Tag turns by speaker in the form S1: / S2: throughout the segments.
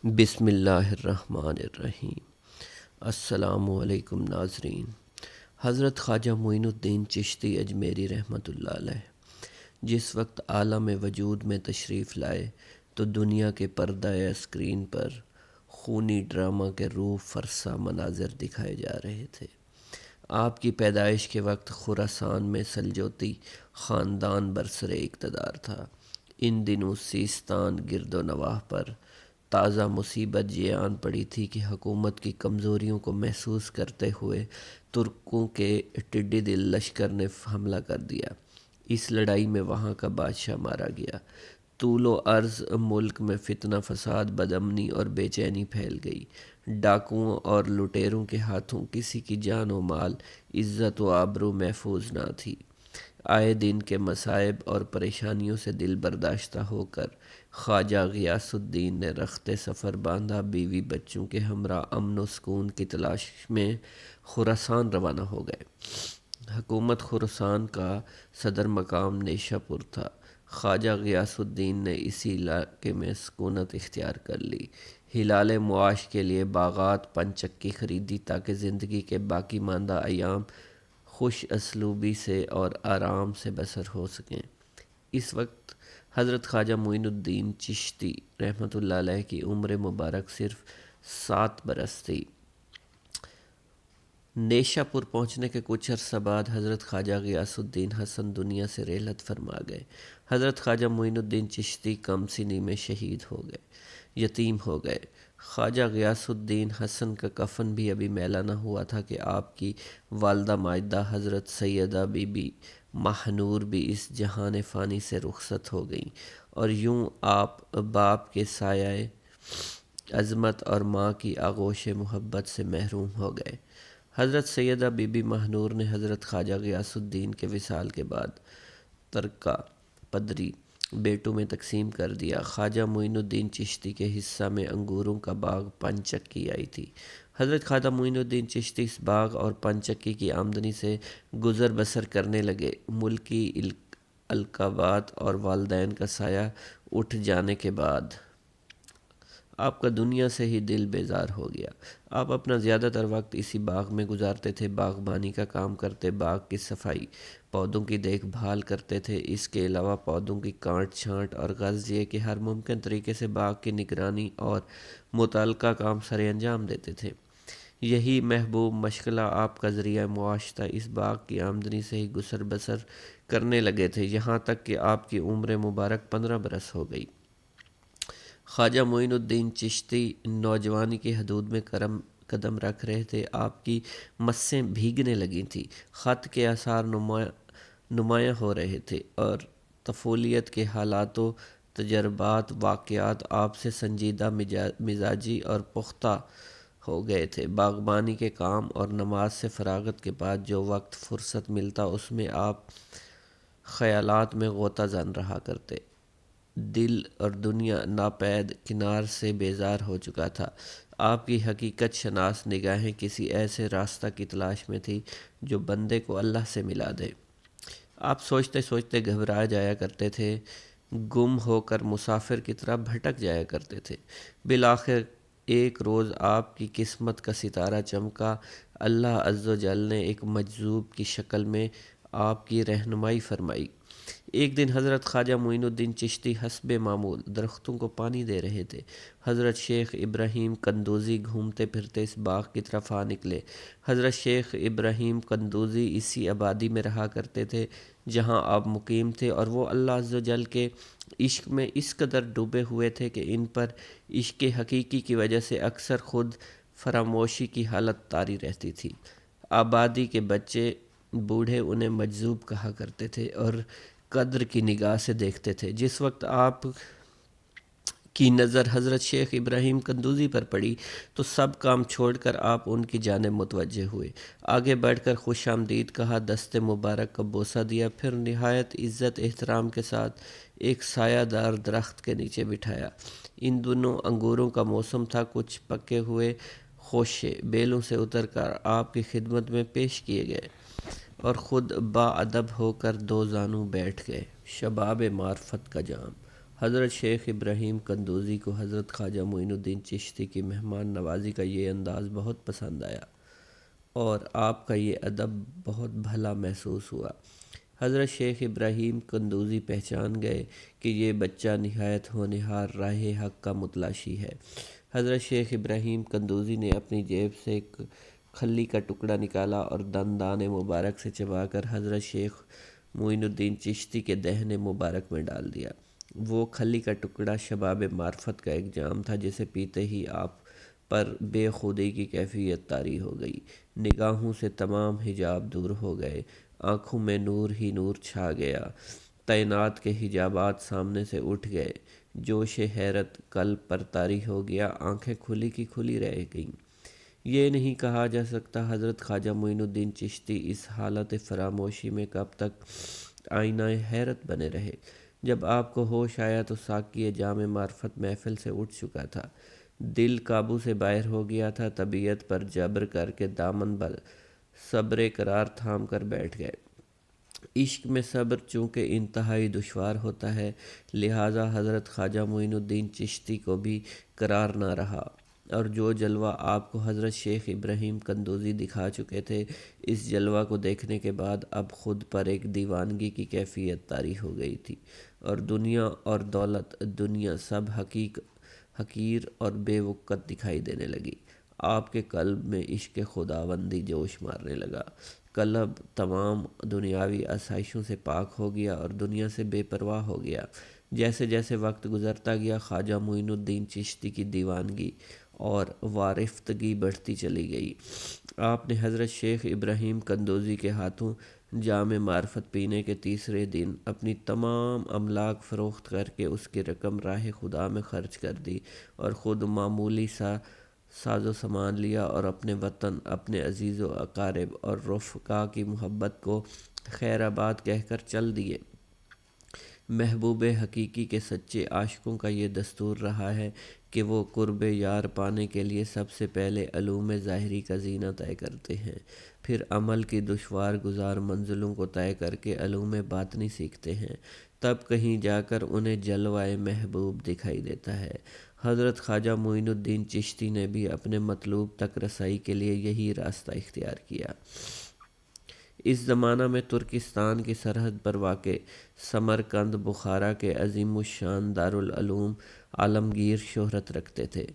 S1: بسم اللہ الرحمن الرحیم۔ السلام علیکم ناظرین۔ حضرت خواجہ معین الدین چشتی اجمیری رحمۃ اللہ علیہ جس وقت عالم وجود میں تشریف لائے تو دنیا کے پردہ اسکرین پر خونی ڈرامہ کے روح فرسا مناظر دکھائے جا رہے تھے۔ آپ کی پیدائش کے وقت خراسان میں سلجوقی خاندان برسر اقتدار تھا۔ ان دنوں سیستان گرد و نواح پر تازہ مصیبت یہ آن پڑی تھی کہ حکومت کی کمزوریوں کو محسوس کرتے ہوئے ترکوں کے ٹڈی دل لشکر نے حملہ کر دیا۔ اس لڑائی میں وہاں کا بادشاہ مارا گیا۔ طول و عرض ملک میں فتنہ فساد، بدامنی اور بے چینی پھیل گئی۔ ڈاکوؤں اور لٹیروں کے ہاتھوں کسی کی جان و مال، عزت و آبرو محفوظ نہ تھی۔ آئے دن کے مصائب اور پریشانیوں سے دل برداشتہ ہو کر خواجہ غیاث الدین نے رخت سفر باندھا، بیوی بچوں کے ہمراہ امن و سکون کی تلاش میں خراسان روانہ ہو گئے۔ حکومت خراسان کا صدر مقام نیشا پور تھا۔ خواجہ غیاث الدین نے اسی علاقے میں سکونت اختیار کر لی۔ ہلال معاش کے لیے باغات پنچکی خریدی تاکہ زندگی کے باقی ماندہ ایام خوش اسلوبی سے اور آرام سے بسر ہو سکیں۔ اس وقت حضرت خواجہ معین الدین چشتی رحمۃ اللہ علیہ کی عمر مبارک صرف 7 برس تھی۔ نیشا پور پہنچنے کے کچھ عرصہ بعد حضرت خواجہ غیاث الدین حسن دنیا سے رحلت فرما گئے۔ حضرت خواجہ معین الدین چشتی کم سنی میں شہید ہو گئے، یتیم ہو گئے۔ خواجہ غیاث الدین حسن کا کفن بھی ابھی میلا نہ ہوا تھا کہ آپ کی والدہ ماجدہ حضرت سیدہ بی بی ماہنور بھی اس جہان فانی سے رخصت ہو گئیں، اور یوں آپ باپ کے سایہ عظمت اور ماں کی آغوش محبت سے محروم ہو گئے۔ حضرت سیدہ بی بی ماہنور نے حضرت خواجہ غیاث الدین کے وصال کے بعد ترکہ پدری بیٹوں میں تقسیم کر دیا۔ خواجہ معین الدین چشتی کے حصہ میں انگوروں کا باغ پنچکی آئی تھی۔ حضرت خواجہ معین الدین چشتی اس باغ اور پنچکی کی آمدنی سے گزر بسر کرنے لگے۔ ملکی القابات اور والدین کا سایہ اٹھ جانے کے بعد آپ کا دنیا سے ہی دل بیزار ہو گیا۔ آپ اپنا زیادہ تر وقت اسی باغ میں گزارتے تھے، باغبانی کا کام کرتے، باغ کی صفائی، پودوں کی دیکھ بھال کرتے تھے۔ اس کے علاوہ پودوں کی کاٹ چھانٹ اور غرض یہ کہ ہر ممکن طریقے سے باغ کی نگرانی اور متعلقہ کام سر انجام دیتے تھے۔ یہی محبوب مشغلہ آپ کا ذریعہ معاش تھا۔ اس باغ کی آمدنی سے ہی گزر بسر کرنے لگے تھے، یہاں تک کہ آپ کی عمر مبارک 15 برس ہو گئی۔ خواجہ معین الدین چشتی نوجوانی کی حدود میں قدم رکھ رہے تھے۔ آپ کی مسیں بھیگنے لگی تھیں، خط کے آثار نمایاں ہو رہے تھے، اور طفولیت کے حالات و تجربات واقعات آپ سے سنجیدہ مزاجی اور پختہ ہو گئے تھے۔ باغبانی کے کام اور نماز سے فراغت کے بعد جو وقت فرصت ملتا اس میں آپ خیالات میں غوطہ زن رہا کرتے۔ دل اور دنیا ناپید کنار سے بیزار ہو چکا تھا۔ آپ کی حقیقت شناس نگاہیں کسی ایسے راستہ کی تلاش میں تھی جو بندے کو اللہ سے ملا دے۔ آپ سوچتے سوچتے گھبرا جایا کرتے تھے، گم ہو کر مسافر کی طرح بھٹک جایا کرتے تھے۔ بالآخر ایک روز آپ کی قسمت کا ستارہ چمکا۔ اللہ عز و جل نے ایک مجذوب کی شکل میں آپ کی رہنمائی فرمائی۔ ایک دن حضرت خواجہ معین الدین چشتی حسب معمول درختوں کو پانی دے رہے تھے۔ حضرت شیخ ابراہیم قندوزی گھومتے پھرتے اس باغ کی طرف آ نکلے۔ حضرت شیخ ابراہیم قندوزی اسی آبادی میں رہا کرتے تھے جہاں آپ مقیم تھے، اور وہ اللہ عز و جل کے عشق میں اس قدر ڈوبے ہوئے تھے کہ ان پر عشق حقیقی کی وجہ سے اکثر خود فراموشی کی حالت طاری رہتی تھی۔ آبادی کے بچے بوڑھے انہیں مجذوب کہا کرتے تھے اور قدر کی نگاہ سے دیکھتے تھے۔ جس وقت آپ کی نظر حضرت شیخ ابراہیم قندوزی پر پڑی تو سب کام چھوڑ کر آپ ان کی جانب متوجہ ہوئے۔ آگے بڑھ کر خوش آمدید کہا، دست مبارک کا بوسہ دیا، پھر نہایت عزت احترام کے ساتھ ایک سایہ دار درخت کے نیچے بٹھایا۔ ان دنوں انگوروں کا موسم تھا۔ کچھ پکے ہوئے خوشے بیلوں سے اتر کر آپ کی خدمت میں پیش کیے گئے اور خود با ادب ہو کر دو زانوں بیٹھ گئے۔ شباب معرفت کا جام حضرت شیخ ابراہیم قندوزی کو حضرت خواجہ معین الدین چشتی کی مہمان نوازی کا یہ انداز بہت پسند آیا اور آپ کا یہ ادب بہت بھلا محسوس ہوا۔ حضرت شیخ ابراہیم قندوزی پہچان گئے کہ یہ بچہ نہایت ہونہار راہ حق کا متلاشی ہے۔ حضرت شیخ ابراہیم قندوزی نے اپنی جیب سے ایک کھلی کا ٹکڑا نکالا اور دندان مبارک سے چبا کر حضرت شیخ معین الدین چشتی کے دہن مبارک میں ڈال دیا۔ وہ کھلی کا ٹکڑا شباب معرفت کا ایک جام تھا جسے پیتے ہی آپ پر بے خودی کی کیفیت طاری ہو گئی۔ نگاہوں سے تمام حجاب دور ہو گئے، آنکھوں میں نور ہی نور چھا گیا، تعینات کے حجابات سامنے سے اٹھ گئے، جوش حیرت قلب پر طاری ہو گیا، آنکھیں کھلی کی کھلی رہ گئیں۔ یہ نہیں کہا جا سکتا حضرت خواجہ معین الدین چشتی اس حالت فراموشی میں کب تک آئینہ حیرت بنے رہے۔ جب آپ کو ہوش آیا تو ساقی جام معرفت محفل سے اٹھ چکا تھا، دل قابو سے باہر ہو گیا تھا، طبیعت پر جبر کر کے دامن صبر قرار تھام کر بیٹھ گئے۔ عشق میں صبر چونکہ انتہائی دشوار ہوتا ہے، لہٰذا حضرت خواجہ معین الدین چشتی کو بھی قرار نہ رہا، اور جو جلوہ آپ کو حضرت شیخ ابراہیم قندوزی دکھا چکے تھے، اس جلوہ کو دیکھنے کے بعد اب خود پر ایک دیوانگی کی کیفیت طاری ہو گئی تھی، اور دنیا اور دولت دنیا سب حقیر اور بے وقت دکھائی دینے لگی۔ آپ کے قلب میں عشق خداوندی جوش مارنے لگا، قلب تمام دنیاوی آسائشوں سے پاک ہو گیا اور دنیا سے بے پرواہ ہو گیا۔ جیسے جیسے وقت گزرتا گیا، خواجہ معین الدین چشتی کی دیوانگی اور وارفتگی بڑھتی چلی گئی۔ آپ نے حضرت شیخ ابراہیم قندوزی کے ہاتھوں جام معرفت پینے کے تیسرے دن اپنی تمام املاک فروخت کر کے اس کی رقم راہ خدا میں خرچ کر دی اور خود معمولی سا ساز و سامان لیا اور اپنے وطن، اپنے عزیز و اقارب اور رفقا کی محبت کو خیر آباد کہہ کر چل دیے۔ محبوب حقیقی کے سچے عاشقوں کا یہ دستور رہا ہے کہ وہ قرب یار پانے کے لیے سب سے پہلے علوم ظاہری کا زینہ طے کرتے ہیں، پھر عمل کی دشوار گزار منزلوں کو طے کر کے علوم باطنی سیکھتے ہیں، تب کہیں جا کر انہیں جلوہ محبوب دکھائی دیتا ہے۔ حضرت خواجہ معین الدین چشتی نے بھی اپنے مطلوب تک رسائی کے لیے یہی راستہ اختیار کیا۔ اس زمانہ میں ترکستان کی سرحد پر واقع سمرقند بخارا کے عظیم الشان دارالعلوم عالمگیر شہرت رکھتے تھے۔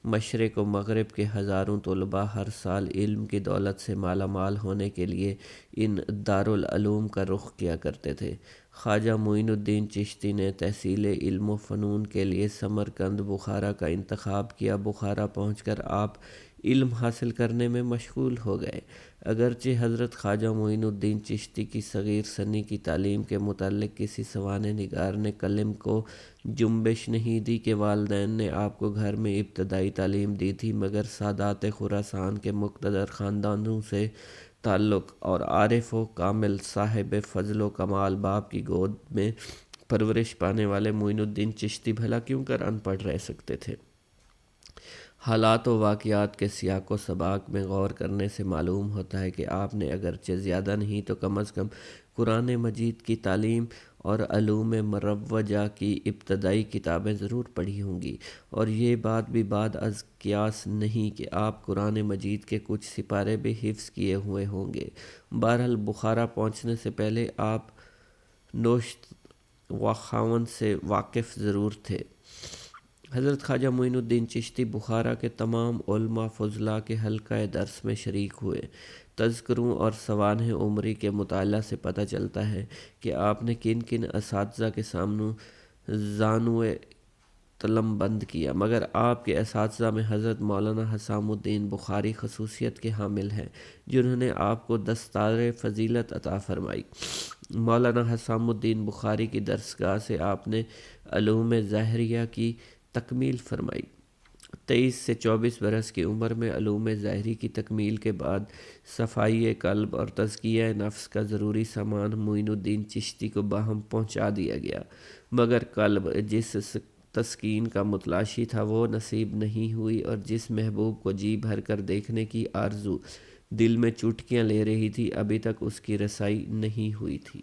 S1: مشرق و مغرب کے ہزاروں طلباء ہر سال علم کی دولت سے مالا مال ہونے کے لیے ان دارالعلوم کا رخ کیا کرتے تھے۔ خواجہ معین الدین چشتی نے تحصیل علم و فنون کے لیے سمرقند بخارا کا انتخاب کیا۔ بخارا پہنچ کر آپ علم حاصل کرنے میں مشغول ہو گئے۔ اگرچہ حضرت خواجہ معین الدین چشتی کی صغیر سنی کی تعلیم کے متعلق کسی سوانح نگار نے قلم کو جنبش نہیں دی کہ والدین نے آپ کو گھر میں ابتدائی تعلیم دی تھی، مگر سادات خراسان کے مقتدر خاندانوں سے تعلق اور عارف و کامل صاحب فضل و کمال باپ کی گود میں پرورش پانے والے معین الدین چشتی بھلا کیوں کر ان پڑھ رہ سکتے تھے؟ حالات و واقعات کے سیاق و سباق میں غور کرنے سے معلوم ہوتا ہے کہ آپ نے اگرچہ زیادہ نہیں تو کم از کم قرآن مجید کی تعلیم اور علوم مروجہ کی ابتدائی کتابیں ضرور پڑھی ہوں گی، اور یہ بات بھی بعد از قیاس نہیں کہ آپ قرآن مجید کے کچھ سپارے بھی حفظ کیے ہوئے ہوں گے۔ بہرحال بخارا پہنچنے سے پہلے آپ نوشت و خوان سے واقف ضرور تھے۔ حضرت خواجہ معین الدین چشتی بخارا کے تمام علماء فضلاء کے حلقہ درس میں شریک ہوئے۔ تذکروں اور سوانح عمری کے مطالعہ سے پتہ چلتا ہے کہ آپ نے کن کن اساتذہ کے سامنے زانوئے قلم بند کیا، مگر آپ کے اساتذہ میں حضرت مولانا حسام الدین بخاری خصوصیت کے حامل ہیں، جنہوں نے آپ کو دستار فضیلت عطا فرمائی۔ مولانا حسام الدین بخاری کی درسگاہ سے آپ نے علوم ظاہریہ کی تکمیل فرمائی۔ 23 سے 24 برس کی عمر میں علوم ظاہری کی تکمیل کے بعد صفائی قلب اور تزکیہ نفس کا ضروری سامان معین الدین چشتی کو باہم پہنچا دیا گیا، مگر قلب جس تسکین کا متلاشی تھا وہ نصیب نہیں ہوئی، اور جس محبوب کو جی بھر کر دیکھنے کی آرزو دل میں چٹکیاں لے رہی تھی، ابھی تک اس کی رسائی نہیں ہوئی تھی۔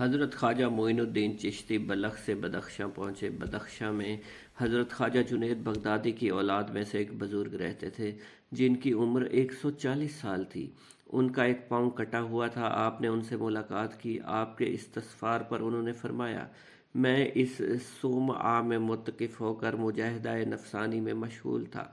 S1: حضرت خواجہ معین الدین چشتی بلخ سے بدخشاں پہنچے۔ بدخشاں میں حضرت خواجہ جنید بغدادی کی اولاد میں سے ایک بزرگ رہتے تھے جن کی عمر 140 سال تھی۔ ان کا ایک پاؤں کٹا ہوا تھا۔ آپ نے ان سے ملاقات کی۔ آپ کے استغفار پر انہوں نے فرمایا، میں اس صومعہ میں متقف ہو کر مجاہدہ نفسانی میں مشغول تھا۔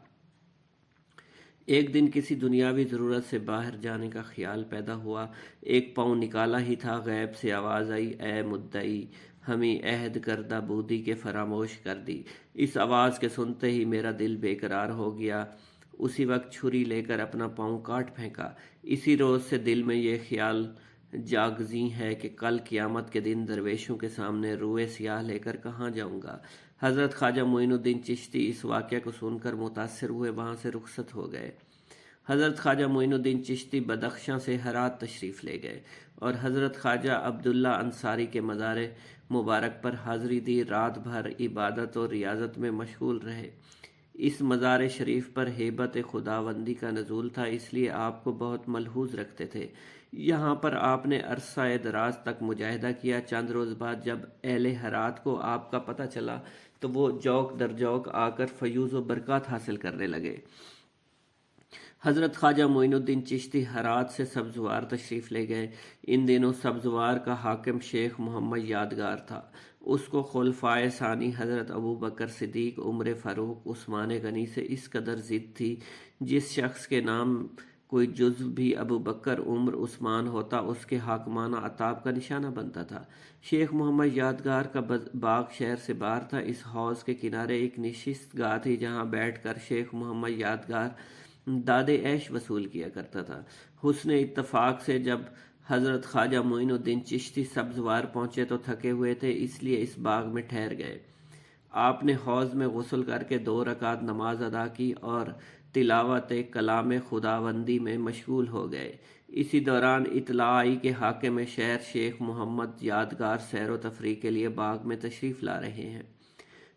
S1: ایک دن کسی دنیاوی ضرورت سے باہر جانے کا خیال پیدا ہوا۔ ایک پاؤں نکالا ہی تھا، غیب سے آواز آئی، اے مدعی، ہمیں عہد کردہ بودی کے فراموش کر دی۔ اس آواز کے سنتے ہی میرا دل بے قرار ہو گیا۔ اسی وقت چھری لے کر اپنا پاؤں کاٹ پھینکا۔ اسی روز سے دل میں یہ خیال جاگزیں ہے کہ کل قیامت کے دن درویشوں کے سامنے روئے سیاہ لے کر کہاں جاؤں گا۔ حضرت خواجہ معین الدین چشتی اس واقعہ کو سن کر متاثر ہوئے وہاں سے رخصت ہو گئے۔ حضرت خواجہ معین الدین چشتی بدخشاں سے ہرات تشریف لے گئے اور حضرت خواجہ عبداللہ انصاری کے مزار مبارک پر حاضری دی۔ رات بھر عبادت اور ریاضت میں مشغول رہے۔ اس مزار شریف پر ہیبت خداوندی کا نزول تھا، اس لیے آپ کو بہت ملحوظ رکھتے تھے۔ یہاں پر آپ نے عرصہ دراز تک مجاہدہ کیا۔ چند روز بعد جب اہل ہرات کو آپ کا پتہ چلا تو وہ جوق در جوق آ کر فیوض و برکات حاصل کرنے لگے۔ حضرت خواجہ معین الدین چشتی ہرات سے سبزوار تشریف لے گئے۔ ان دنوں سبزوار کا حاکم شیخ محمد یادگار تھا۔ اس کو خلفائے ثانی حضرت ابو بکر صدیق، عمر فاروق، عثمان غنی سے اس قدر ضد تھی، جس شخص کے نام کوئی جزو بھی ابو بکر، عمر، عثمان ہوتا اس کے حاکمانہ عتاب کا نشانہ بنتا تھا۔ شیخ محمد یادگار کا باغ شہر سے باہر تھا۔ اس حوض کے کنارے ایک نشست گاہ تھی جہاں بیٹھ کر شیخ محمد یادگار داد عیش وصول کیا کرتا تھا۔ حسن اتفاق سے جب حضرت خواجہ معین الدین چشتی سبزوار پہنچے تو تھکے ہوئے تھے، اس لیے اس باغ میں ٹھہر گئے۔ آپ نے حوض میں غسل کر کے 2 رکعت نماز ادا کی اور تلاوت کلام خداوندی میں مشغول ہو گئے۔ اسی دوران اطلاع آئی کہ حاکم شہر شیخ محمد یادگار سیر و تفریح کے لیے باغ میں تشریف لا رہے ہیں۔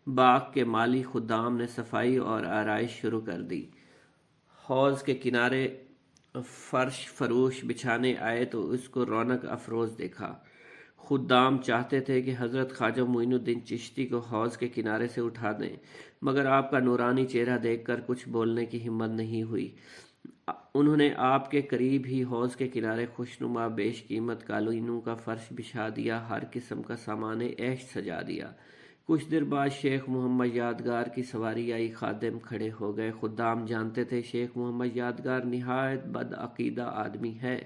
S1: باغ کے مالی خدام نے صفائی اور آرائش شروع کر دی۔ حوض کے کنارے فرش فروش بچھانے آئے تو اس کو رونق افروز دیکھا۔ خدام چاہتے تھے کہ حضرت خواجہ معین الدین چشتی کو حوض کے کنارے سے اٹھا دیں، مگر آپ کا نورانی چہرہ دیکھ کر کچھ بولنے کی ہمت نہیں ہوئی۔ انہوں نے آپ کے قریب ہی حوض کے کنارے خوشنما بیش قیمت قالینوں کا فرش بچھا دیا، ہر قسم کا سامان عیش سجا دیا۔ کچھ دیر بعد شیخ محمد یادگار کی سواری آئی، خادم کھڑے ہو گئے۔ خدام جانتے تھے شیخ محمد یادگار نہایت بد عقیدہ آدمی ہے،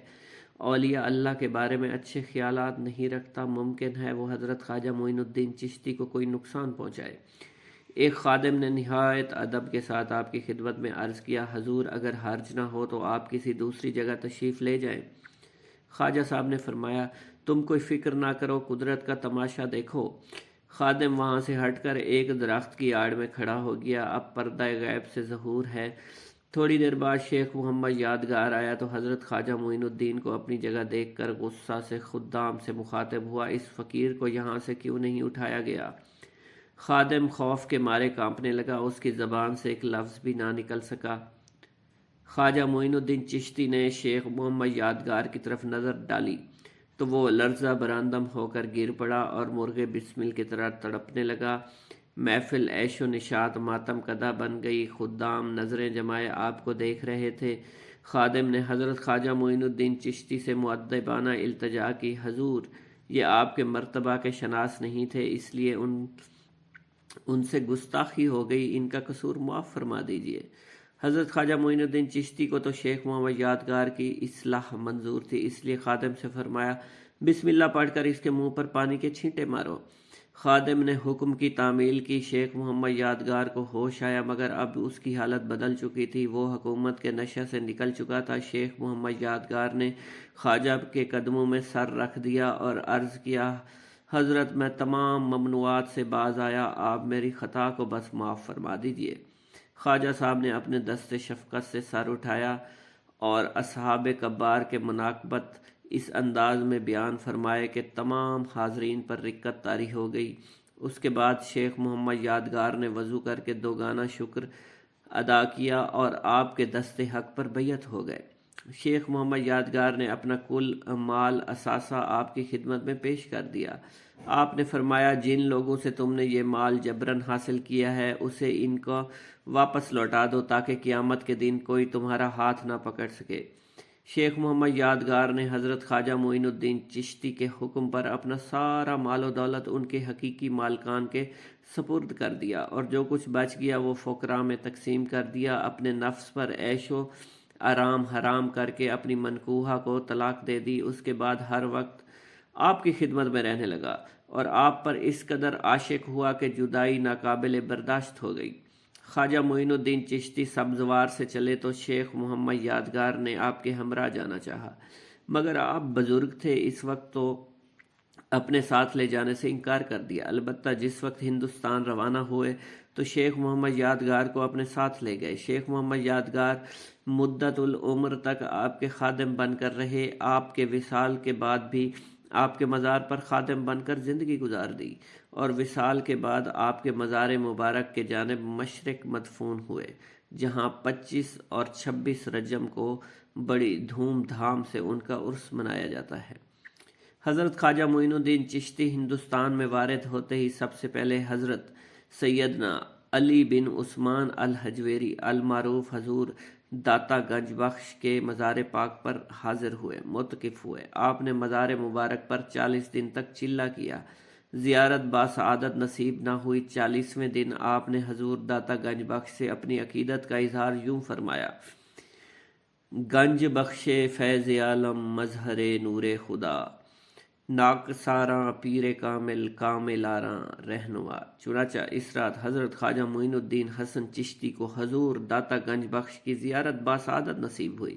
S1: اولیاء اللہ کے بارے میں اچھے خیالات نہیں رکھتا، ممکن ہے وہ حضرت خواجہ معین الدین چشتی کو کوئی نقصان پہنچائے۔ ایک خادم نے نہایت ادب کے ساتھ آپ کی خدمت میں عرض کیا، حضور اگر حرج نہ ہو تو آپ کسی دوسری جگہ تشریف لے جائیں۔ خواجہ صاحب نے فرمایا، تم کوئی فکر نہ کرو، قدرت کا تماشا دیکھو۔ خادم وہاں سے ہٹ کر ایک درخت کی آڑ میں کھڑا ہو گیا۔ اب پردہ غیب سے ظہور ہے۔ تھوڑی دیر بعد شیخ محمد یادگار آیا تو حضرت خواجہ معین الدین کو اپنی جگہ دیکھ کر غصہ سے خدام سے مخاطب ہوا، اس فقیر کو یہاں سے کیوں نہیں اٹھایا گیا؟ خادم خوف کے مارے کانپنے لگا، اس کی زبان سے ایک لفظ بھی نہ نکل سکا۔ خواجہ معین الدین چشتی نے شیخ محمد یادگار کی طرف نظر ڈالی تو وہ لرزہ براندم ہو کر گر پڑا اور مرغ بسمل کی طرح تڑپنے لگا۔ محفل عیش و نشاط ماتم کدہ بن گئی۔ خدام نظریں جمائے آپ کو دیکھ رہے تھے۔ خادم نے حضرت خواجہ معین الدین چشتی سے مؤدبانہ التجا کی، حضور یہ آپ کے مرتبہ کے شناس نہیں تھے، اس لیے ان سے گستاخی ہو گئی، ان کا قصور معاف فرما دیجیے۔ حضرت خواجہ معین الدین چشتی کو تو شیخ محمد یادگار کی اصلاح منظور تھی، اس لیے خادم سے فرمایا، بسم اللہ پڑھ کر اس کے منہ پر پانی کے چھینٹے مارو۔ خادم نے حکم کی تعمیل کی۔ شیخ محمد یادگار کو ہوش آیا، مگر اب اس کی حالت بدل چکی تھی، وہ حکومت کے نشے سے نکل چکا تھا۔ شیخ محمد یادگار نے خواجہ کے قدموں میں سر رکھ دیا اور عرض کیا، حضرت میں تمام ممنوعات سے باز آیا، آپ میری خطا کو بس معاف فرما دیجیے۔ خواجہ صاحب نے اپنے دست شفقت سے سر اٹھایا اور اصحاب کبار کے مناقبت اس انداز میں بیان فرمائے کہ تمام حاضرین پر رقت طاری ہو گئی۔ اس کے بعد شیخ محمد یادگار نے وضو کر کے 2 گانا شکر ادا کیا اور آپ کے دست حق پر بیعت ہو گئے۔ شیخ محمد یادگار نے اپنا کل مال اثاثہ آپ کی خدمت میں پیش کر دیا۔ آپ نے فرمایا جن لوگوں سے تم نے یہ مال جبراً حاصل کیا ہے اسے ان کو واپس لوٹا دو تاکہ قیامت کے دن کوئی تمہارا ہاتھ نہ پکڑ سکے۔ شیخ محمد یادگار نے حضرت خواجہ معین الدین چشتی کے حکم پر اپنا سارا مال و دولت ان کے حقیقی مالکان کے سپرد کر دیا، اور جو کچھ بچ گیا وہ فقراء میں تقسیم کر دیا۔ اپنے نفس پر عیش و آرام حرام کر کے اپنی منکوحہ کو طلاق دے دی۔ اس کے بعد ہر وقت آپ کی خدمت میں رہنے لگا اور آپ پر اس قدر عاشق ہوا کہ جدائی ناقابل برداشت ہو گئی۔ خواجہ معین الدین چشتی سبزوار سے چلے تو شیخ محمد یادگار نے آپ کے ہمراہ جانا چاہا، مگر آپ بزرگ تھے، اس وقت تو اپنے ساتھ لے جانے سے انکار کر دیا۔ البتہ جس وقت ہندوستان روانہ ہوئے تو شیخ محمد یادگار کو اپنے ساتھ لے گئے۔ شیخ محمد یادگار مدت العمر تک آپ کے خادم بن کر رہے۔ آپ کے وصال کے بعد بھی آپ کے مزار پر خادم بن کر زندگی گزار دی، اور وصال کے بعد آپ کے مزار مبارک کے جانب مشرق مدفون ہوئے، جہاں 25 اور 26 رجب کو بڑی دھوم دھام سے ان کا عرس منایا جاتا ہے۔ حضرت خواجہ معین الدین چشتی ہندوستان میں وارد ہوتے ہی سب سے پہلے حضرت سیدنا علی بن عثمان الحجویری المعروف حضور داتا گنج بخش کے مزار پاک پر حاضر ہوئے، متقف ہوئے۔ آپ نے مزار مبارک پر 40 دن تک چلہ کیا۔ زیارت باسعادت نصیب نہ ہوئی۔ 40ویں دن آپ نے حضور داتا گنج بخش سے اپنی عقیدت کا اظہار یوں فرمایا: گنج بخش فیض عالم مظہر نور خدا، ناکساراں پیر کامل کاملاراں رہنما۔ چنانچہ اس رات حضرت خواجہ معین الدین حسن چشتی کو حضور داتا گنج بخش کی زیارت باسعادت نصیب ہوئی۔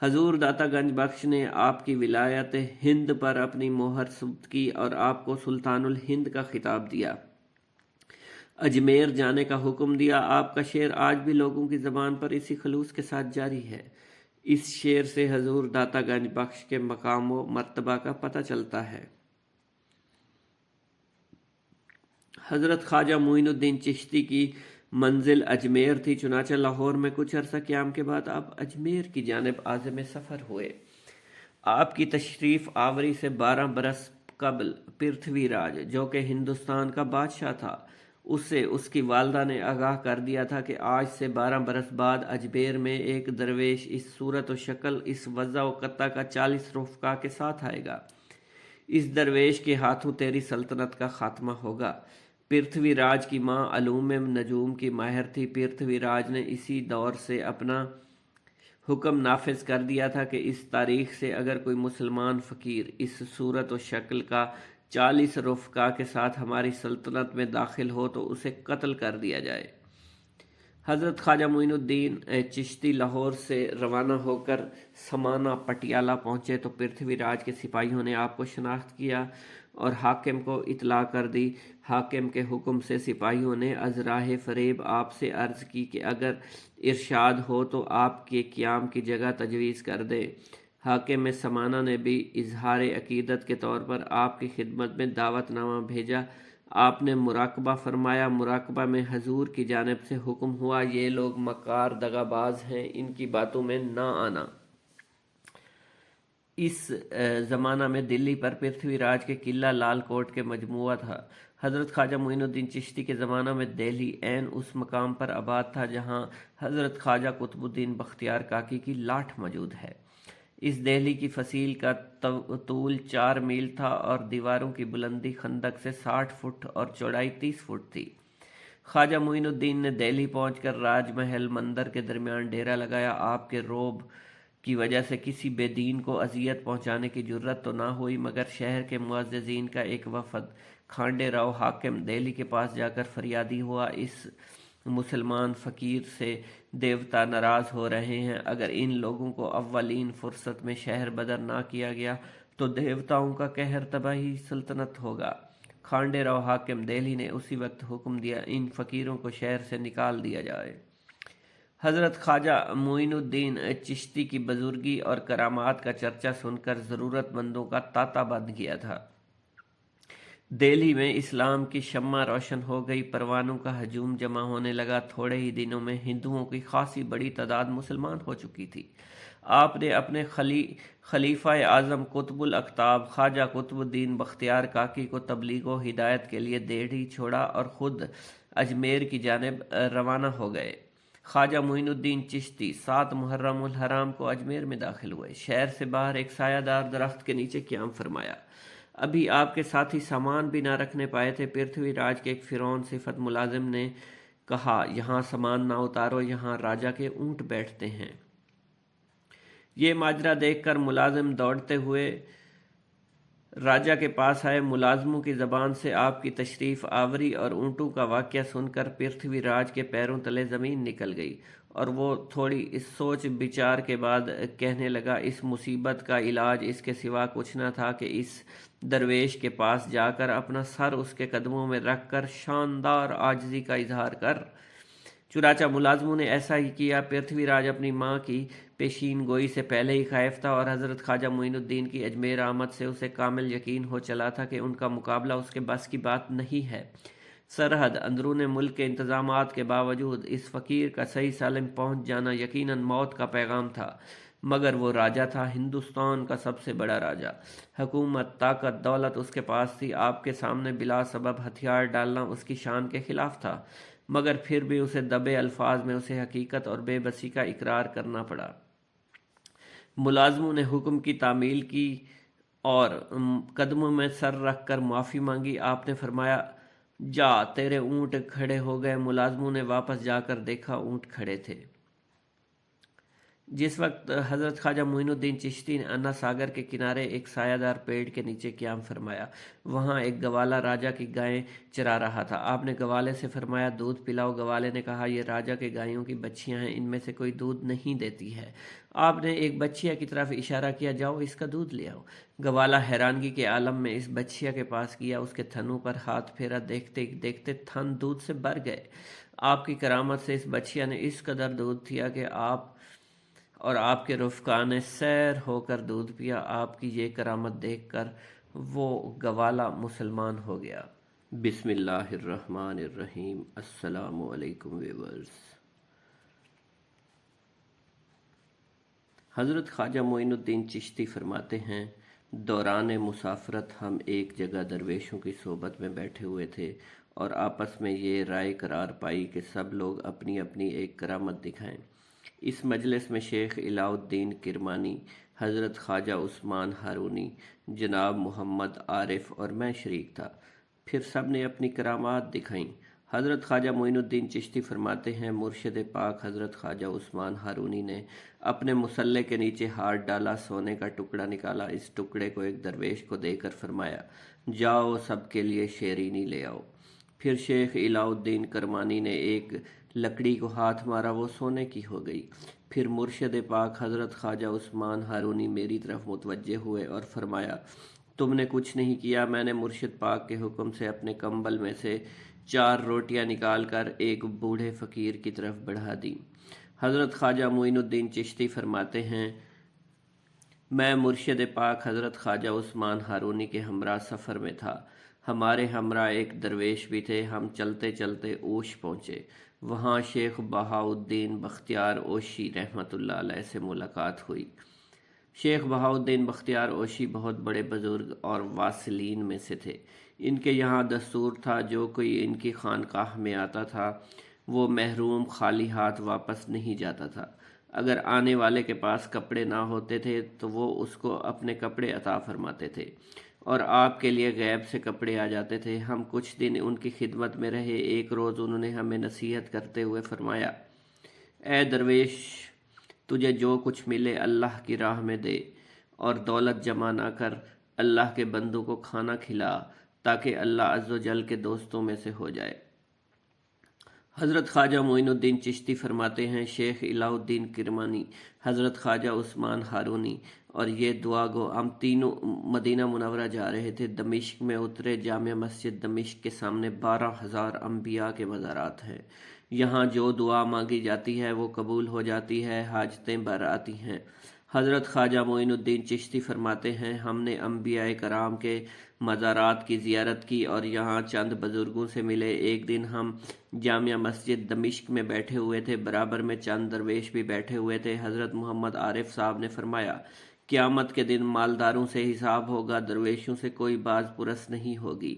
S1: حضور داتا گنج بخش نے آپ کی ولایت ہند پر اپنی مہر ثبت کی اور آپ کو سلطان الہند کا خطاب دیا، اجمیر جانے کا حکم دیا۔ آپ کا شعر آج بھی لوگوں کی زبان پر اسی خلوص کے ساتھ جاری ہے۔ اس شعر سے حضور داتا گنج بخش کے مقام و مرتبہ کا پتہ چلتا ہے۔ حضرت خواجہ معین الدین چشتی کی منزل اجمیر تھی، چنانچہ لاہور میں کچھ عرصہ قیام کے بعد آپ اجمیر کی جانب عازم سفر ہوئے۔ آپ کی تشریف آوری سے 12 برس قبل پرتھوی راج، جو کہ ہندوستان کا بادشاہ تھا، اسے اس کی والدہ نے آگاہ کر دیا تھا کہ آج سے 12 برس بعد اجمیر میں ایک درویش اس صورت و شکل، اس وضع و قطع کا 40 رفقا کے ساتھ آئے گا۔ اس درویش کے ہاتھوں تیری سلطنت کا خاتمہ ہوگا۔ پرتھوی راج کی ماں علوم نجوم کی ماہر تھی۔ پرتھوی راج نے اسی دور سے اپنا حکم نافذ کر دیا تھا کہ اس تاریخ سے اگر کوئی مسلمان فقیر اس صورت و شکل کا 40 رفقا کے ساتھ ہماری سلطنت میں داخل ہو تو اسے قتل کر دیا جائے۔ حضرت خواجہ معین الدین چشتی لاہور سے روانہ ہو کر سمانا پٹیالہ پہنچے تو پرتھوی راج کے سپاہیوں نے آپ کو شناخت کیا اور حاکم کو اطلاع کر دی۔ حاکم کے حکم سے سپاہیوں نے از راہ فریب آپ سے عرض کی کہ اگر ارشاد ہو تو آپ کے قیام کی جگہ تجویز کر دے۔ حاکم سمانہ نے بھی اظہار عقیدت کے طور پر آپ کی خدمت میں دعوت نامہ بھیجا۔ آپ نے مراقبہ فرمایا۔ مراقبہ میں حضور کی جانب سے حکم ہوا، یہ لوگ مکار دغا باز ہیں، ان کی باتوں میں نہ آنا۔ اس زمانہ میں دلی پر پرتھوی راج کے قلعہ لال کوٹ کے مجموعہ تھا۔ حضرت خواجہ معین الدین چشتی کے زمانہ میں دہلی عین اس مقام پر آباد تھا جہاں حضرت خواجہ قطب الدین بختیار کاکی کی لاٹھ موجود ہے۔ اس دہلی کی فصیل کا طول 4 میل تھا اور دیواروں کی بلندی خندق سے 60 فٹ اور چوڑائی 30 فٹ تھی۔ خواجہ معین الدین نے دہلی پہنچ کر راج محل مندر کے درمیان ڈیرا لگایا۔ آپ کے رعب کی وجہ سے کسی بے دین کو اذیت پہنچانے کی جرت تو نہ ہوئی، مگر شہر کے معززین کا ایک وفد کھانڈے راؤ حاکم دہلی کے پاس جا کر فریادی ہوا، اس مسلمان فقیر سے دیوتا ناراض ہو رہے ہیں، اگر ان لوگوں کو اولین فرصت میں شہر بدر نہ کیا گیا تو دیوتاؤں کا قہر تباہی سلطنت ہوگا۔ کھانڈے راؤ حاکم دہلی نے اسی وقت حکم دیا ان فقیروں کو شہر سے نکال دیا جائے۔ حضرت خواجہ معین الدین چشتی کی بزرگی اور کرامات کا چرچا سن کر ضرورت مندوں کا تاتا بند گیا تھا۔ دہلی میں اسلام کی شمع روشن ہو گئی، پروانوں کا ہجوم جمع ہونے لگا۔ تھوڑے ہی دنوں میں ہندوؤں کی خاصی بڑی تعداد مسلمان ہو چکی تھی۔ آپ نے اپنے خلیفہ اعظم قطب الاقطاب خواجہ قطب الدین بختیار کاکی کو تبلیغ و ہدایت کے لیے دیہڑی چھوڑا اور خود اجمیر کی جانب روانہ ہو گئے۔ خواجہ معین الدین چشتی 7 محرم الحرام کو اجمیر میں داخل ہوئے۔ شہر سے باہر ایک سایہ دار درخت کے نیچے قیام فرمایا۔ ابھی آپ کے ساتھی سامان بھی نہ رکھنے پائے تھے، پرتھوی راج کے ایک فرعون صفت ملازم نے کہا، یہاں سامان نہ اتارو، یہاں راجا کے اونٹ بیٹھتے ہیں۔ یہ ماجرا دیکھ کر ملازم دوڑتے ہوئے راجا کے پاس آئے۔ ملازموں کی زبان سے آپ کی تشریف آوری اور اونٹوں کا واقعہ سن کر پرتھوی راج کے پیروں تلے زمین نکل گئی، اور وہ تھوڑی اس سوچ بچار کے بعد کہنے لگا، اس مصیبت کا علاج اس کے سوا کچھ نہ تھا کہ اس درویش کے پاس جا کر اپنا سر اس کے قدموں میں رکھ کر شاندار عاجزی کا اظہار کر۔ چنانچہ ملازموں نے ایسا ہی کیا۔ پرتھوی راج اپنی ماں کی پیشین گوئی سے پہلے ہی خائف تھا، اور حضرت خواجہ معین الدین کی اجمیر آمد سے اسے کامل یقین ہو چلا تھا کہ ان کا مقابلہ اس کے بس کی بات نہیں ہے۔ سرحد اندرون ملک کے انتظامات کے باوجود اس فقیر کا صحیح سالم پہنچ جانا یقیناً موت کا پیغام تھا، مگر وہ راجہ تھا، ہندوستان کا سب سے بڑا راجہ۔ حکومت، طاقت، دولت اس کے پاس تھی، آپ کے سامنے بلا سبب ہتھیار ڈالنا اس کی شان کے خلاف تھا، مگر پھر بھی اسے دبے الفاظ میں اسے حقیقت اور بے بسی کا اقرار کرنا پڑا۔ ملازموں نے حکم کی تعمیل کی اور قدموں میں سر رکھ کر معافی مانگی۔ آپ نے فرمایا، جا، تیرے اونٹ کھڑے ہو گئے۔ ملازموں نے واپس جا کر دیکھا، اونٹ کھڑے تھے۔ جس وقت حضرت خواجہ معین الدین چشتی نے انا ساگر کے کنارے ایک سایہ دار پیڑ کے نیچے قیام فرمایا، وہاں ایک گوالا راجہ کی گائیں چرا رہا تھا۔ آپ نے گوالے سے فرمایا، دودھ پلاؤ۔ گوالے نے کہا، یہ راجہ کے گایوں کی بچیاں ہیں، ان میں سے کوئی دودھ نہیں دیتی ہے۔ آپ نے ایک بچیا کی طرف اشارہ کیا، جاؤ اس کا دودھ لے آؤ۔ گوالا حیرانگی کے عالم میں اس بچیا کے پاس گیا، اس کے تھنوں پر ہاتھ پھیرا، دیکھتے دیکھتے تھن دودھ سے بھر گئے۔ آپ کی کرامت سے اس بچیا نے اس قدر دودھ پیا کہ آپ اور آپ کے رفقا نے سیر ہو کر دودھ پیا۔ آپ کی یہ کرامت دیکھ کر وہ گوالا مسلمان ہو گیا۔ بسم اللہ الرحمن الرحیم۔ السلام علیکم ویورز۔ حضرت خواجہ معین الدین چشتی فرماتے ہیں، دوران مسافرت ہم ایک جگہ درویشوں کی صحبت میں بیٹھے ہوئے تھے اور آپس میں یہ رائے قرار پائی کہ سب لوگ اپنی اپنی ایک کرامت دکھائیں۔ اس مجلس میں شیخ علاء الدین کرمانی، حضرت خواجہ عثمان ہارونی، جناب محمد عارف اور میں شریک تھا۔ پھر سب نے اپنی کرامات دکھائیں۔ حضرت خواجہ معین الدین چشتی فرماتے ہیں، مرشد پاک حضرت خواجہ عثمان ہارونی نے اپنے مصلے کے نیچے ہاتھ ڈالا، سونے کا ٹکڑا نکالا، اس ٹکڑے کو ایک درویش کو دے کر فرمایا، جاؤ سب کے لیے شیرینی لے آؤ۔ پھر شیخ علاء الدین کرمانی نے ایک لکڑی کو ہاتھ مارا، وہ سونے کی ہو گئی۔ پھر مرشد پاک حضرت خواجہ عثمان ہارونی میری طرف متوجہ ہوئے اور فرمایا، تم نے کچھ نہیں کیا۔ میں نے مرشد پاک کے حکم سے اپنے کمبل میں سے 4 روٹیاں نکال کر ایک بوڑھے فقیر کی طرف بڑھا دی۔ حضرت خواجہ معین الدین چشتی فرماتے ہیں، میں مرشد پاک حضرت خواجہ عثمان ہارونی کے ہمراہ سفر میں تھا۔ ہمارے ہمراہ ایک درویش بھی تھے۔ ہم چلتے چلتے اوش پہنچے، وہاں شیخ بہاؤالدین بختیار اوشی رحمۃ اللہ علیہ سے ملاقات ہوئی۔ شیخ بہاؤالدین بختیار اوشی بہت بڑے بزرگ اور واصلین میں سے تھے۔ ان کے یہاں دستور تھا، جو کوئی ان کی خانقاہ میں آتا تھا وہ محروم خالی ہاتھ واپس نہیں جاتا تھا۔ اگر آنے والے کے پاس کپڑے نہ ہوتے تھے تو وہ اس کو اپنے کپڑے عطا فرماتے تھے، اور آپ کے لیے غیب سے کپڑے آ جاتے تھے۔ ہم کچھ دن ان کی خدمت میں رہے۔ ایک روز انہوں نے ہمیں نصیحت کرتے ہوئے فرمایا، اے درویش، تجھے جو کچھ ملے اللہ کی راہ میں دے، اور دولت جمع نہ کر، اللہ کے بندوں کو کھانا کھلا، تاکہ اللہ عز و جل کے دوستوں میں سے ہو جائے۔ حضرت خواجہ معین الدین چشتی فرماتے ہیں، شیخ علاء الدین کرمانی، حضرت خواجہ عثمان ہارونی اور یہ دعا گو، ہم تینوں مدینہ منورہ جا رہے تھے۔ دمشق میں اترے۔ جامع مسجد دمشق کے سامنے 12,000 انبیاء کے مزارات ہیں۔ یہاں جو دعا مانگی جاتی ہے وہ قبول ہو جاتی ہے، حاجتیں بھر آتی ہیں۔ حضرت خواجہ معین الدین چشتی فرماتے ہیں، ہم نے انبیاء کرام کے مزارات کی زیارت کی اور یہاں چند بزرگوں سے ملے۔ ایک دن ہم جامع مسجد دمشق میں بیٹھے ہوئے تھے، برابر میں چند درویش بھی بیٹھے ہوئے تھے۔ حضرت محمد عارف صاحب نے فرمایا، قیامت کے دن مالداروں سے حساب ہوگا، درویشوں سے کوئی باز پرس نہیں ہوگی۔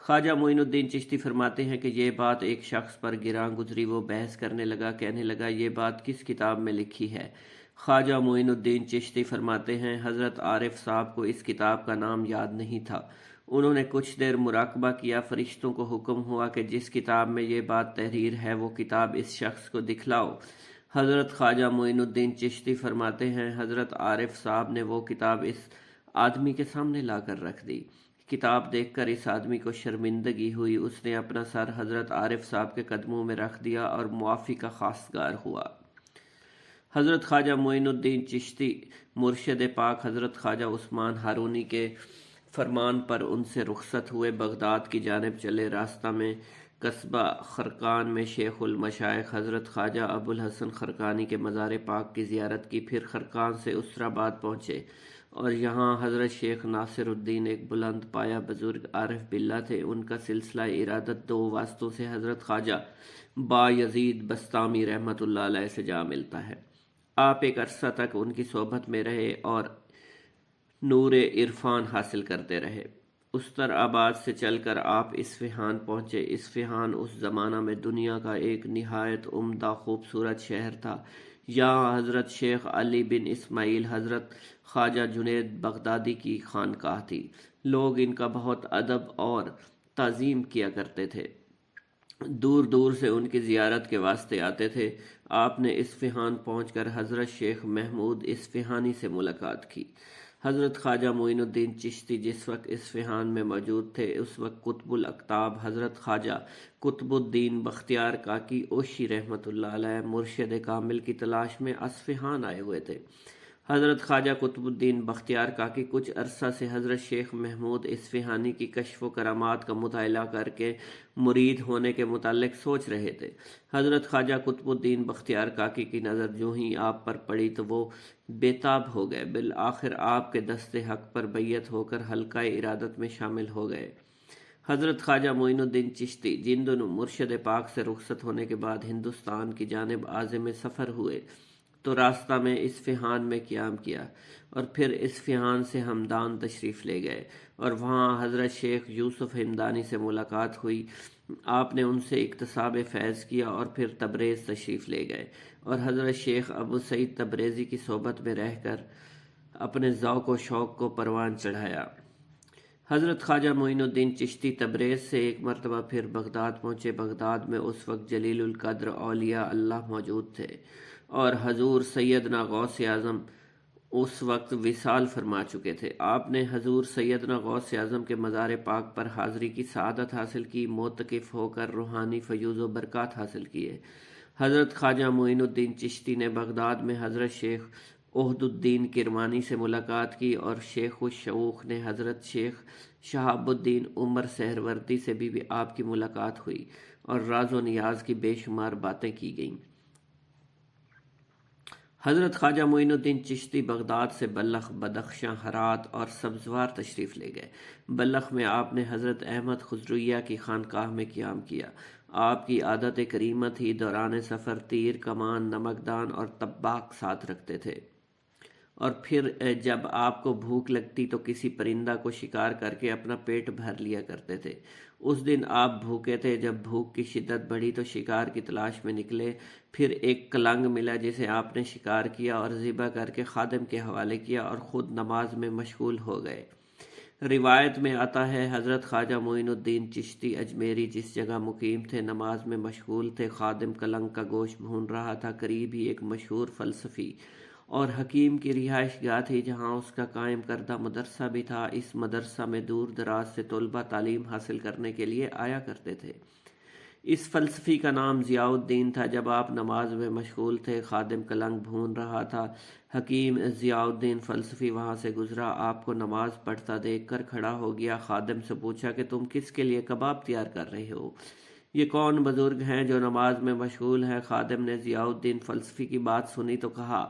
S1: خواجہ معین الدین چشتی فرماتے ہیں کہ یہ بات ایک شخص پر گراں گزری، وہ بحث کرنے لگا، کہنے لگا یہ بات کس کتاب میں لکھی ہے؟ خواجہ معین الدین چشتی فرماتے ہیں حضرت عارف صاحب کو اس کتاب کا نام یاد نہیں تھا۔ انہوں نے کچھ دیر مراقبہ کیا، فرشتوں کو حکم ہوا کہ جس کتاب میں یہ بات تحریر ہے وہ کتاب اس شخص کو دکھلاؤ۔ حضرت خواجہ معین الدین چشتی فرماتے ہیں حضرت عارف صاحب نے وہ کتاب اس آدمی کے سامنے لا کر رکھ دی۔ کتاب دیکھ کر اس آدمی کو شرمندگی ہوئی، اس نے اپنا سر حضرت عارف صاحب کے قدموں میں رکھ دیا اور معافی کا خواستگار ہوا۔ حضرت خواجہ معین الدین چشتی مرشد پاک حضرت خواجہ عثمان ہارونی کے فرمان پر ان سے رخصت ہوئے، بغداد کی جانب چلے۔ راستہ میں قصبہ خرقان میں شیخ المشائخ حضرت خواجہ ابو الحسن خرقانی کے مزار پاک کی زیارت کی، پھر خرقان سے اسراباد پہنچے اور یہاں حضرت شیخ ناصر الدین ایک بلند پایا بزرگ عارف باللہ تھے۔ ان کا سلسلہ ارادت دو واسطوں سے حضرت خواجہ با یزید بستامی رحمۃ اللہ علیہ سے جا ملتا ہے۔ آپ ایک عرصہ تک ان کی صحبت میں رہے اور نور عرفان حاصل کرتے رہے۔ استر آباد سے چل کر آپ اصفہان پہنچے۔ اصفہان اس زمانہ میں دنیا کا ایک نہایت عمدہ خوبصورت شہر تھا۔ یہاں حضرت شیخ علی بن اسماعیل حضرت خواجہ جنید بغدادی کی خانقاہ تھی۔ لوگ ان کا بہت ادب اور تعظیم کیا کرتے تھے، دور دور سے ان کی زیارت کے واسطے آتے تھے۔ آپ نے اصفہان پہنچ کر حضرت شیخ محمود اصفہانی سے ملاقات کی۔ حضرت خواجہ معین الدین چشتی جس وقت اصفہان میں موجود تھے، اس وقت قطب الاقطاب حضرت خواجہ قطب الدین بختیار کاکی اوشی رحمۃ اللہ علیہ مرشد کامل کی تلاش میں اصفہان آئے ہوئے تھے۔ حضرت خواجہ قطب الدین بختیار کاکی کچھ عرصہ سے حضرت شیخ محمود اصفہانی کی کشف و کرامات کا مطالعہ کر کے مرید ہونے کے متعلق سوچ رہے تھے۔ حضرت خواجہ قطب الدین بختیار کاکی کی نظر جو ہی آپ پر پڑی تو وہ بےتاب ہو گئے۔ بالآخر آپ کے دست حق پر بیعت ہو کر حلقہ ارادت میں شامل ہو گئے۔ حضرت خواجہ معین الدین چشتی جن دنوں مرشد پاک سے رخصت ہونے کے بعد ہندوستان کی جانب عازم سفر ہوئے تو راستہ میں اصفہان میں قیام کیا اور پھر اصفہان سے ہمدان تشریف لے گئے اور وہاں حضرت شیخ یوسف ہمدانی سے ملاقات ہوئی۔ آپ نے ان سے اکتساب فیض کیا اور پھر تبریز تشریف لے گئے اور حضرت شیخ ابو سعید تبریزی کی صحبت میں رہ کر اپنے ذوق و شوق کو پروان چڑھایا۔ حضرت خواجہ معین الدین چشتی تبریز سے ایک مرتبہ پھر بغداد پہنچے۔ بغداد میں اس وقت جلیل القدر اولیاء اللہ موجود تھے اور حضور سیدنا غوث اعظم اس وقت وصال فرما چکے تھے۔ آپ نے حضور سیدنا غوث اعظم کے مزار پاک پر حاضری کی سعادت حاصل کی، معتکف ہو کر روحانی فیوز و برکات حاصل کیے۔ حضرت خواجہ معین الدین چشتی نے بغداد میں حضرت شیخ عہد الدین کرمانی سے ملاقات کی اور شیخ الشیوخ نے حضرت شیخ شہاب الدین عمر سہروردی سے بھی آپ کی ملاقات ہوئی اور راز و نیاز کی بے شمار باتیں کی گئیں۔ حضرت خواجہ معین الدین چشتی بغداد سے بلخ، بدخشاں، ہرات اور سبزوار تشریف لے گئے۔ بلخ میں آپ نے حضرت احمد خضرویہ کی خانقاہ میں قیام کیا۔ آپ کی عادت کریمہ تھی، دوران سفر تیر، کمان، نمکدان اور طباق ساتھ رکھتے تھے اور پھر جب آپ کو بھوک لگتی تو کسی پرندہ کو شکار کر کے اپنا پیٹ بھر لیا کرتے تھے۔ اس دن آپ بھوکے تھے۔ جب بھوک کی شدت بڑھی تو شکار کی تلاش میں نکلے، پھر ایک کلنگ ملا جسے آپ نے شکار کیا اور ذبح کر کے خادم کے حوالے کیا اور خود نماز میں مشغول ہو گئے۔ روایت میں آتا ہے حضرت خواجہ معین الدین چشتی اجمیری جس جگہ مقیم تھے نماز میں مشغول تھے، خادم کلنگ کا گوشت بھون رہا تھا۔ قریب ہی ایک مشہور فلسفی اور حکیم کی رہائش گاہ تھی جہاں اس کا قائم کردہ مدرسہ بھی تھا۔ اس مدرسہ میں دور دراز سے طلبہ تعلیم حاصل کرنے کے لیے آیا کرتے تھے۔ اس فلسفی کا نام ضیاء الدین تھا۔ جب آپ نماز میں مشغول تھے، خادم کلنگ بھون رہا تھا، حکیم ضیاء الدین فلسفی وہاں سے گزرا، آپ کو نماز پڑھتا دیکھ کر کھڑا ہو گیا۔ خادم سے پوچھا کہ تم کس کے لیے کباب تیار کر رہے ہو؟ یہ کون بزرگ ہیں جو نماز میں مشغول ہیں؟ خادم نے ضیاء الدین فلسفی کی بات سنی تو کہا،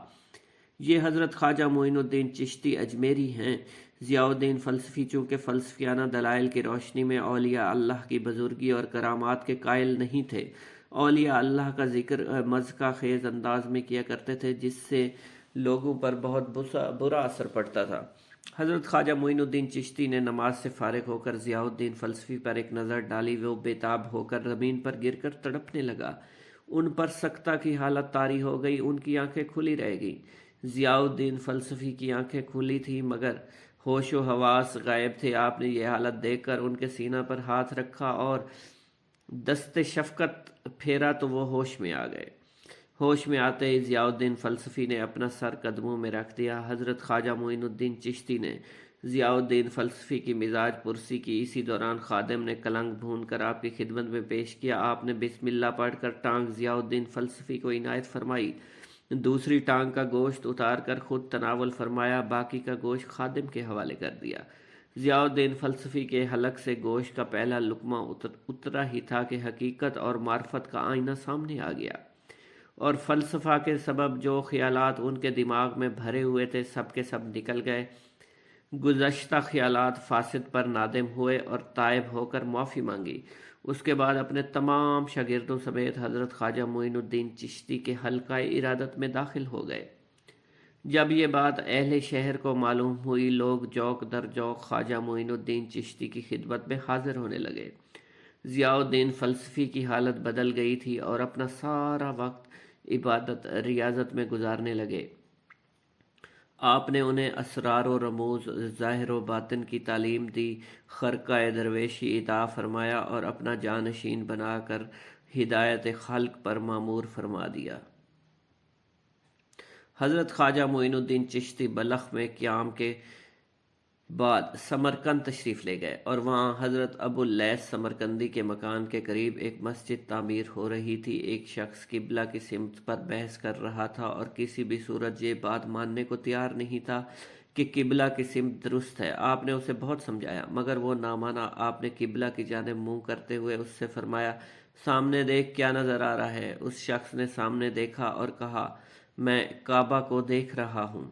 S1: یہ حضرت خواجہ معین الدین چشتی اجمیری ہیں۔ ضیاء الدین فلسفی چونکہ فلسفیانہ دلائل کی روشنی میں اولیاء اللہ کی بزرگی اور کرامات کے قائل نہیں تھے، اولیاء اللہ کا ذکر مزقہ خیز انداز میں کیا کرتے تھے جس سے لوگوں پر بہت برا اثر پڑتا تھا۔ حضرت خواجہ معین الدین چشتی نے نماز سے فارغ ہو کر ضیاء الدین فلسفی پر ایک نظر ڈالی، وہ بے تاب ہو کر زمین پر گر کر تڑپنے لگا، ان پر سکتہ کی حالت طاری ہو گئی، ان کی آنکھیں کھلی رہ گئیں۔ ضیاء الدین فلسفی کی آنکھیں کھلی تھیں مگر ہوش و حواس غائب تھے۔ آپ نے یہ حالت دیکھ کر ان کے سینہ پر ہاتھ رکھا اور دست شفقت پھیرا تو وہ ہوش میں آ گئے۔ ہوش میں آتے ہی ضیاء الدین فلسفی نے اپنا سر قدموں میں رکھ دیا۔ حضرت خواجہ معین الدین چشتی نے ضیاء الدین فلسفی کی مزاج پرسی کی۔ اسی دوران خادم نے کلنگ بھون کر آپ کی خدمت میں پیش کیا۔ آپ نے بسم اللہ پڑھ کر ٹانگ ضیاء الدین فلسفی کو عنایت فرمائی، دوسری ٹانگ کا گوشت اتار کر خود تناول فرمایا، باقی کا گوشت خادم کے حوالے کر دیا۔ ضیاء الدین فلسفی کے حلق سے گوشت کا پہلا لقمہ اترا ہی تھا کہ حقیقت اور معرفت کا آئینہ سامنے آ گیا، اور فلسفہ کے سبب جو خیالات ان کے دماغ میں بھرے ہوئے تھے سب کے سب نکل گئے۔ گزشتہ خیالات فاسد پر نادم ہوئے اور تائب ہو کر معافی مانگی۔ اس کے بعد اپنے تمام شاگردوں سمیت حضرت خواجہ معین الدین چشتی کے حلقہ ارادت میں داخل ہو گئے۔ جب یہ بات اہل شہر کو معلوم ہوئی، لوگ جوق در جوق خواجہ معین الدین چشتی کی خدمت میں حاضر ہونے لگے۔ ضیاء الدین فلسفی کی حالت بدل گئی تھی اور اپنا سارا وقت عبادت ریاضت میں گزارنے لگے۔ آپ نے انہیں اسرار و رموز، ظاہر و باطن کی تعلیم دی، خرقہ درویشی عطا فرمایا اور اپنا جانشین بنا کر ہدایت خلق پر مامور فرما دیا۔ حضرت خواجہ معین الدین چشتی بلخ میں قیام کے بعد سمرقند تشریف لے گئے اور وہاں حضرت ابو اللیث سمرقندی کے مکان کے قریب ایک مسجد تعمیر ہو رہی تھی۔ ایک شخص قبلہ کی سمت پر بحث کر رہا تھا اور کسی بھی صورت یہ بات ماننے کو تیار نہیں تھا کہ قبلہ کی سمت درست ہے۔ آپ نے اسے بہت سمجھایا مگر وہ نہ مانا۔ آپ نے قبلہ کی جانب منہ کرتے ہوئے اس سے فرمایا، سامنے دیکھ کیا نظر آ رہا ہے؟ اس شخص نے سامنے دیکھا اور کہا، میں کعبہ کو دیکھ رہا ہوں۔